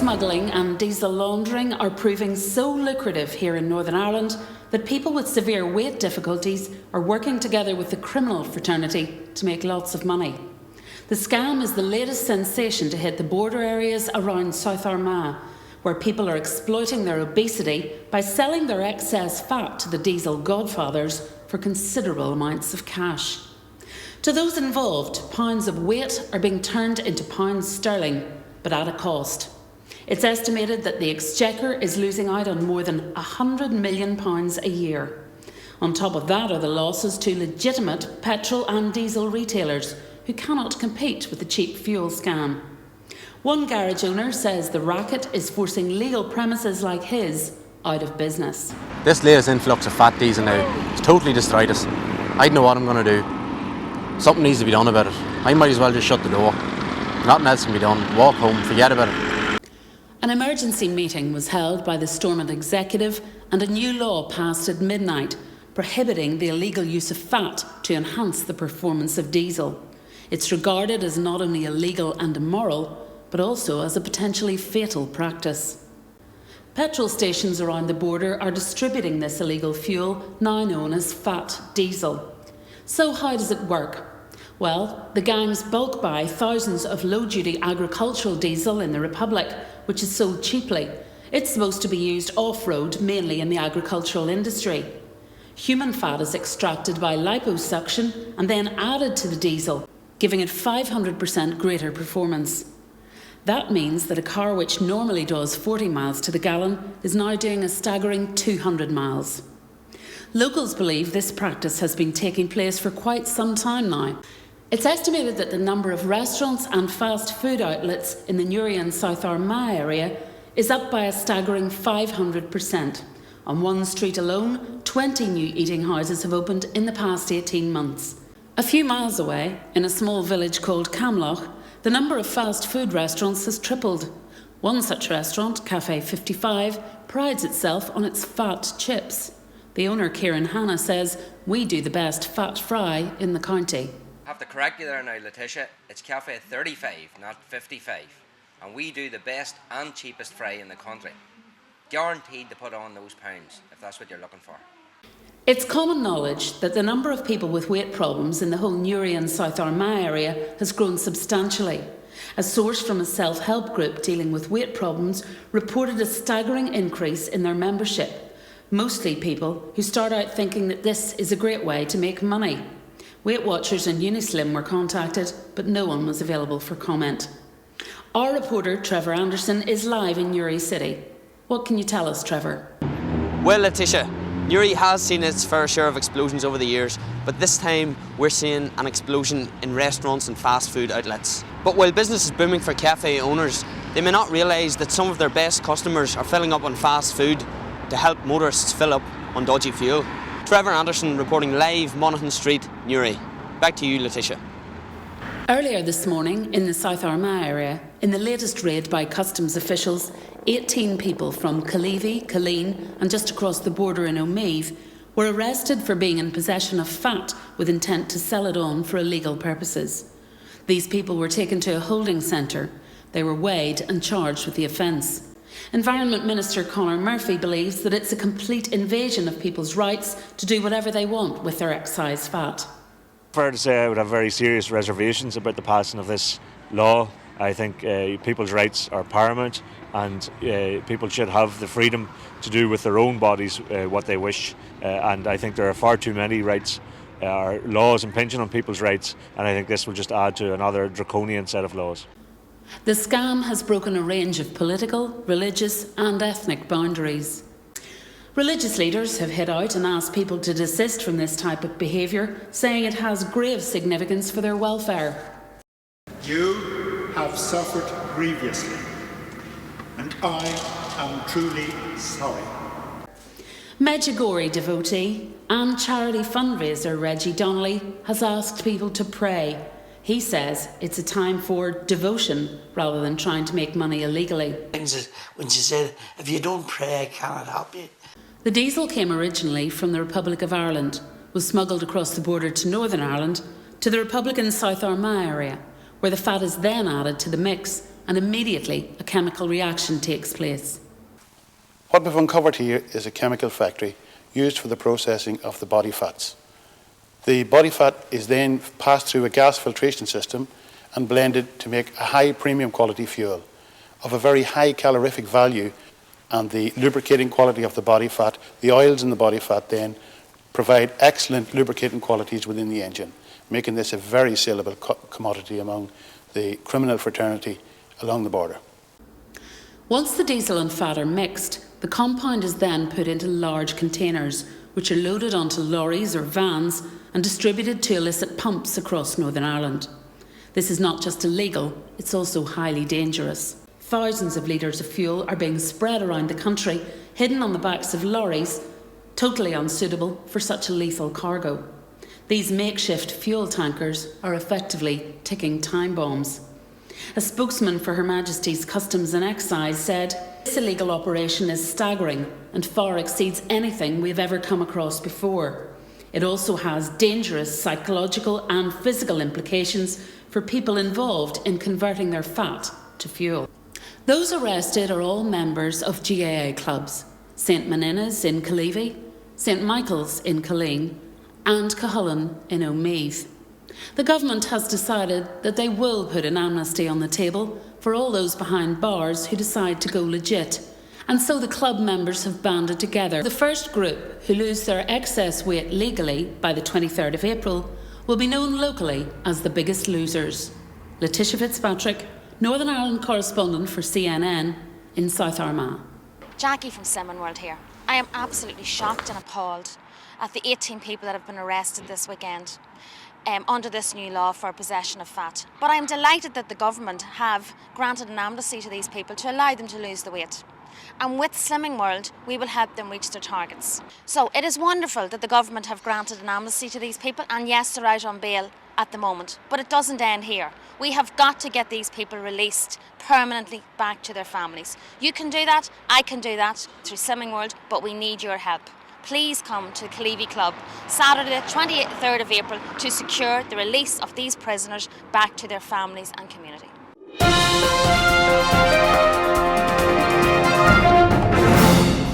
smuggling and diesel laundering are proving so lucrative here in Northern Ireland that people with severe weight difficulties are working together with the criminal fraternity to make lots of money. The scam is the latest sensation to hit the border areas around South Armagh, where people are exploiting their obesity by selling their excess fat to the diesel godfathers for considerable amounts of cash. To those involved, pounds of weight are being turned into pounds sterling, but at a cost. It's estimated that the Exchequer is losing out on more than £100 million a year. On top of that are the losses to legitimate petrol and diesel retailers who cannot compete with the cheap fuel scam. One garage owner says the racket is forcing legal premises like his out of business. This latest influx of fat diesel now has totally destroyed us. I don't know what I'm going to do. Something needs to be done about it. I might as well just shut the door. Nothing else can be done. Walk home, forget about it. An emergency meeting was held by the Stormont Executive and a new law passed at midnight prohibiting the illegal use of fat to enhance the performance of diesel. It's regarded as not only illegal and immoral, but also as a potentially fatal practice. Petrol stations around the border are distributing this illegal fuel, now known as fat diesel. So how does it work? Well, the gangs bulk buy thousands of low-duty agricultural diesel in the Republic, which is sold cheaply. It's supposed to be used off-road, mainly in the agricultural industry. Human fat is extracted by liposuction and then added to the diesel, giving it 500% greater performance. That means that a car which normally does 40 miles to the gallon is now doing a staggering 200 miles. Locals believe this practice has been taking place for quite some time now. It's estimated that the number of restaurants and fast food outlets in the Newry and South Armagh area is up by a staggering 500%. On one street alone, 20 new eating houses have opened in the past 18 months. A few miles away, in a small village called Camloch, the number of fast food restaurants has tripled. One such restaurant, Cafe 55, prides itself on its fat chips. The owner, Kieran Hanna, says, "We do the best fat fry in the county." I have to correct you there now, Letitia. It's Cafe 35, not 55. And we do the best and cheapest fry in the country. Guaranteed to put on those pounds, if that's what you're looking for. It's common knowledge that the number of people with weight problems in the whole Newry and South Armagh area has grown substantially. A source from a self-help group dealing with weight problems reported a staggering increase in their membership. Mostly people who start out thinking that this is a great way to make money. Weight Watchers and Unislim were contacted, but no one was available for comment. Our reporter, Trevor Anderson, is live in Newry City. What can you tell us, Trevor? Well, Letitia, Newry has seen its fair share of explosions over the years, but this time we're seeing an explosion in restaurants and fast food outlets. But while business is booming for cafe owners, they may not realise that some of their best customers are filling up on fast food to help motorists fill up on dodgy fuel. Trevor Anderson reporting live, Monaghan Street, Newry. Back to you, Letitia. Earlier this morning, in the South Armagh area, in the latest raid by customs officials, 18 people from KILLEAVY, KILLEEN and just across the border in OMEATH were arrested for being in possession of fat with intent to sell it on for illegal purposes. These people were taken to a holding centre. They were weighed and charged with the offence. Environment Minister Conor Murphy believes that it's a complete invasion of people's rights to do whatever they want with their excise fat. Fair to say I would have very serious reservations about the passing of this law. I think people's rights are paramount and people should have the freedom to do with their own bodies what they wish. And I think there are far too many rights or laws impinging on people's rights, and I think this will just add to another draconian set of laws. The scam has broken a range of political, religious and ethnic boundaries. Religious leaders have hit out and asked people to desist from this type of behaviour, saying it has grave significance for their welfare. You have suffered grievously, and I am truly sorry. Medjugorje devotee and charity fundraiser Reggie Donnelly has asked people to pray. He says it's a time for devotion rather than trying to make money illegally. When she said, "If you don't pray, I cannot help you." The diesel came originally from the Republic of Ireland, was smuggled across the border to Northern Ireland, to the Republican South Armagh area, where the fat is then added to the mix, and immediately a chemical reaction takes place. What we've uncovered here is a chemical factory used for the processing of the body fats. The body fat is then passed through a gas filtration system and blended to make a high premium quality fuel of a very high calorific value, and the lubricating quality of the body fat, the oils in the body fat then provide excellent lubricating qualities within the engine, making this a very saleable commodity among the criminal fraternity along the border. Once the diesel and fat are mixed, the compound is then put into large containers, which are loaded onto lorries or vans and distributed to illicit pumps across Northern Ireland. This is not just illegal, it's also highly dangerous. Thousands of litres of fuel are being spread around the country, hidden on the backs of lorries, totally unsuitable for such a lethal cargo. These makeshift fuel tankers are effectively ticking time bombs. A spokesman for Her Majesty's Customs and Excise said, "This illegal operation is staggering and far exceeds anything we've ever come across before. It also has dangerous psychological and physical implications for people involved in converting their fat to fuel." Those arrested are all members of GAA clubs, St MONNINAS in KILLEAVY, St Michael's in KILLEEN and CUCHULLAINS in OMEATH. The government has decided that they will put an amnesty on the table for all those behind bars who decide to go legit, and so the club members have banded together. The first group who lose their excess weight legally by the 23rd of April will be known locally as the biggest losers. Letitia Fitzpatrick, Northern Ireland correspondent for CNN in South Armagh. Jackie from SlimmingWorld here. I am absolutely shocked and appalled at the 18 people that have been arrested this weekend under this new law for possession of fat. But I am delighted that the government have granted an amnesty to these people to allow them to lose the weight. And with SlimmingWorld, we will help them reach their targets. So it is wonderful that the government have granted an amnesty to these people, and yes, they're out on bail at the moment. But it doesn't end here. We have got to get these people released permanently back to their families. You can do that, I can do that through SlimmingWorld, but we need your help. Please come to the KILLEAVY Club Saturday, 23rd of April to secure the release of these prisoners back to their families and community.